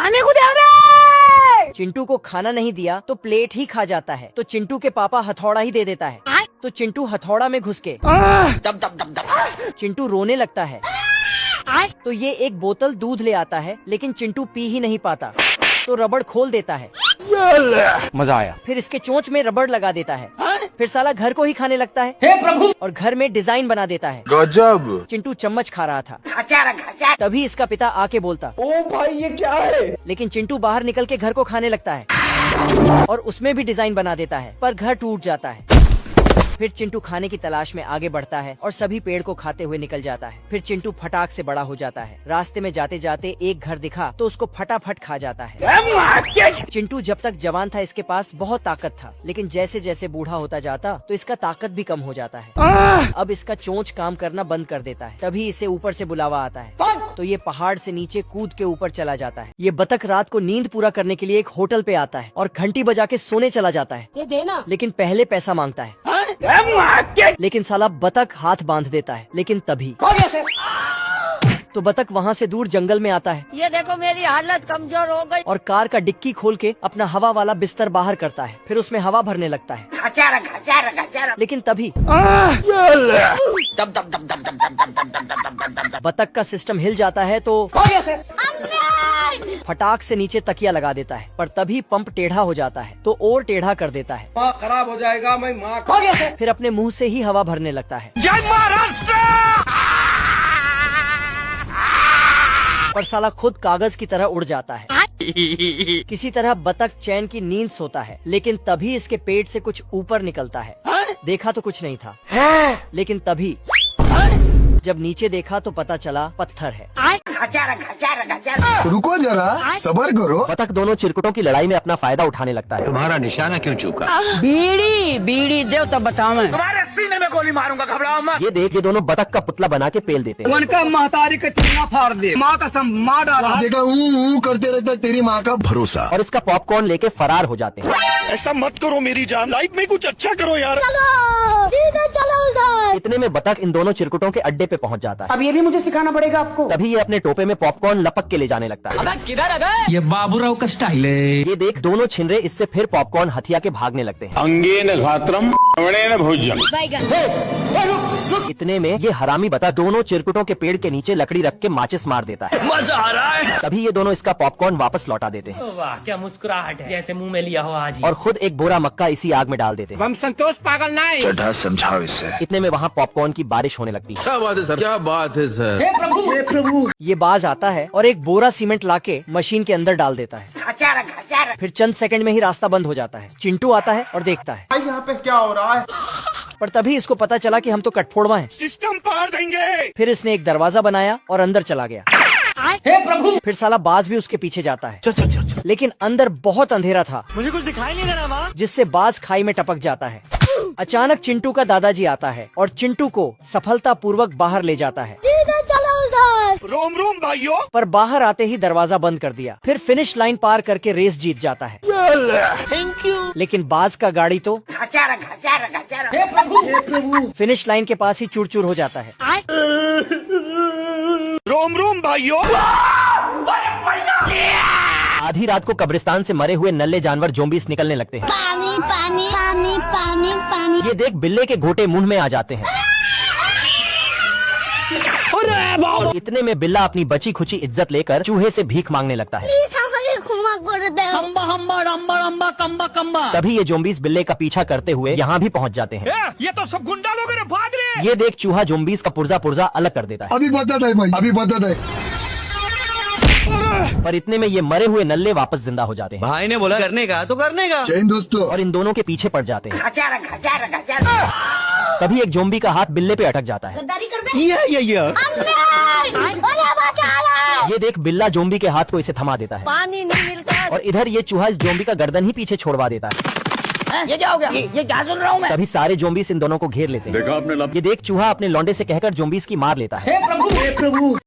खाने को दे रहे। चिंटू को खाना नहीं दिया तो प्लेट ही खा जाता है, तो चिंटू के पापा हथौड़ा ही दे देता है, तो चिंटू हथौड़ा में घुस के चिंटू रोने लगता है। तो ये एक बोतल दूध ले आता है, लेकिन चिंटू पी ही नहीं पाता, तो रबड़ खोल देता है। मजा आया। फिर इसके चोंच में रबड़ लगा देता है। फिर साला घर को ही खाने लगता है। हे प्रभु। और घर में डिजाइन बना देता है। गजब। चिंटू चम्मच खा रहा था, तभी इसका पिता आके बोलता, ओ भाई ये क्या है? लेकिन चिंटू बाहर निकल के घर को खाने लगता है और उसमें भी डिजाइन बना देता है, पर घर टूट जाता है। फिर चिंटू खाने की तलाश में आगे बढ़ता है और सभी पेड़ को खाते हुए निकल जाता है। फिर चिंटू फटाक से बड़ा हो जाता है। रास्ते में जाते जाते एक घर दिखा तो उसको फटाफट खा जाता है। चिंटू जब तक जवान था इसके पास बहुत ताकत था, लेकिन जैसे जैसे बूढ़ा होता जाता तो इसका ताकत भी कम हो जाता है। अब इसका चोंच काम करना बंद कर देता है। तभी इसे ऊपर से बुलावा आता है, तो ये पहाड़ से नीचे कूद के ऊपर चला जाता है। ये बतख रात को नींद पूरा करने के लिए एक होटल पे आता है और घंटी बजा के सोने चला जाता है, ये देना। लेकिन पहले पैसा मांगता है। लेकिन साला बतख हाथ बांध देता है। लेकिन तभी तो बतख वहाँ से दूर जंगल में आता है। ये देखो मेरी हालत कमजोर हो गई। और कार का डिक्की खोल के अपना हवा वाला बिस्तर बाहर करता है। फिर उसमें हवा भरने लगता है। लेकिन तभी बतख का सिस्टम हिल जाता है, तो फटाक से नीचे तकिया लगा देता है। पर तभी पंप टेढ़ा हो जाता है, तो और टेढ़ा कर देता है। खराब हो जाएगा मैं माँ। फिर अपने मुंह से ही हवा भरने लगता है। जय महाराष्ट्र। पर साला खुद कागज की तरह उड़ जाता है। किसी तरह बतख चैन की नींद सोता है, लेकिन तभी इसके पेट से कुछ ऊपर निकलता है। देखा तो कुछ नहीं था, लेकिन तभी जब नीचे देखा तो पता चला पत्थर है। रुको जरा, सबर करो। बतख दोनों चिरकुटों की लड़ाई में अपना फायदा उठाने लगता है। तुम्हारा निशाना क्यों चूका? बीड़ी बीड़ी दे तब बताओ। मैं तुम्हारे सीने में गोली मारूंगा, घबराओ मत। ये देख, ये दोनों बतख का पुतला बना के पेल देते हैं। उनका महतारी का चूना फाड़ दे। माँ का सम मार डाला। देखा करते रहता तेरी माँ का भरोसा। और इसका पॉपकॉर्न लेके फरार हो जाते हैं। ऐसा मत करो मेरी जान, लाइफ में कुछ अच्छा करो यार। इतने में बतख इन दोनों चिरकुटों के अड्डे पे पहुंच जाता है। अब ये भी मुझे सिखाना पड़ेगा आपको। तभी ये अपने टोपे में पॉपकॉर्न लपक के ले जाने लगता है। अबे किधर है? ये बाबूराव का स्टाइल है। ये देख, दोनों छिनरे इससे फिर पॉपकॉर्न हथिया के भागने लगते हैं। अंगेन घात्रम अवणेन भोज्यम। इतने में ये हरामी बता दोनों चिरकुटों के पेड़ के नीचे लकड़ी रख के माचिस मार देता है। मजा आ रहा है। तभी ये दोनों इसका पॉपकॉर्न वापस लौटा देते हैं। वाह क्या मुस्कुराहट है, जैसे मुंह में लिया हो आज ही। और खुद एक बोरा मक्का इसी आग में डाल देते हैं। हम संतोष पागल नहीं। चढ़ा समझाओ इससे। इतने में वहाँ पॉपकॉर्न की बारिश होने लगती है। क्या बात है सर, क्या बात है सर। हे प्रभु, हे प्रभु। ये बाज आता है और एक बोरा सीमेंट लाके मशीन के अंदर डाल देता है। फिर चंद सेकंड में ही रास्ता बंद हो जाता है। चिंटू आता है और देखता है यहाँ पे क्या हो रहा है? पर तभी इसको पता चला कि हम तो कटफोड़वा हैं। सिस्टम पार देंगे। फिर इसने एक दरवाजा बनाया और अंदर चला गया। हे प्रभु। फिर साला बाज भी उसके पीछे जाता है। लेकिन अंदर बहुत अंधेरा था, मुझे कुछ दिखाई नहीं दे रहा माँ। जिससे बाज खाई में टपक जाता है। अचानक चिंटू का दादाजी आता है और चिंटू को सफलता पूर्वक बाहर ले जाता है। रोम रोम भाइयों। पर बाहर आते ही दरवाजा बंद कर दिया। फिर फिनिश लाइन पार करके रेस जीत जाता है। Thank you. लेकिन बाज का गाड़ी तो हे प्रभु, हे प्रभु। फिनिश लाइन के पास ही चूर चूर हो जाता है। रोम रोम भाइयों। आधी रात को कब्रिस्तान से मरे हुए नल्ले जानवर जोम्बीस निकलने लगते हैं। पानी पानी पानी पानी पानी। ये देख, बिल्ले के घोटे मुंह में आ जाते हैं। और इतने में बिल्ला अपनी बची खुची इज्जत लेकर चूहे से भीख मांगने लगता है। हम्बा हम्बा रम्बा रम्बा कम्बा कम्बा। तभी ये जोम्बीस बिल्ले का पीछा करते हुए यहाँ भी पहुँच जाते हैं। ये तो सब गुंडा लोग हैं, भाग रहे। ये देख, चूहा जोम्बीस का पुर्जा पुर्जा अलग कर देता है। अभी बता दे भाई, अभी बता दे। पर इतने में ये मरे हुए नल्ले वापस जिंदा हो जाते हैं। भाई ने बोला करने का तो करने का। जैन दोस्तों। और इन दोनों के पीछे पड़ जाते हैं। तभी एक जोम्बी का हाथ बिल्ले पे अटक जाता है। ये देख, बिल्ला जोम्बी के हाथ को इसे थमा देता है। पानी नहीं मिलता। और इधर ये चूहा इस जोम्बी का गर्दन ही पीछे छोड़वा देता है। ये क्या हो गया? ये क्या सुन रहा हूँ मैं? तभी सारे जोम्बीस इन दोनों को घेर लेते हैं। देखा आपने ये देख, चूहा अपने लौंडे से कहकर जोम्बीस की मार लेता है। हे प्रभु, हे प्रभु।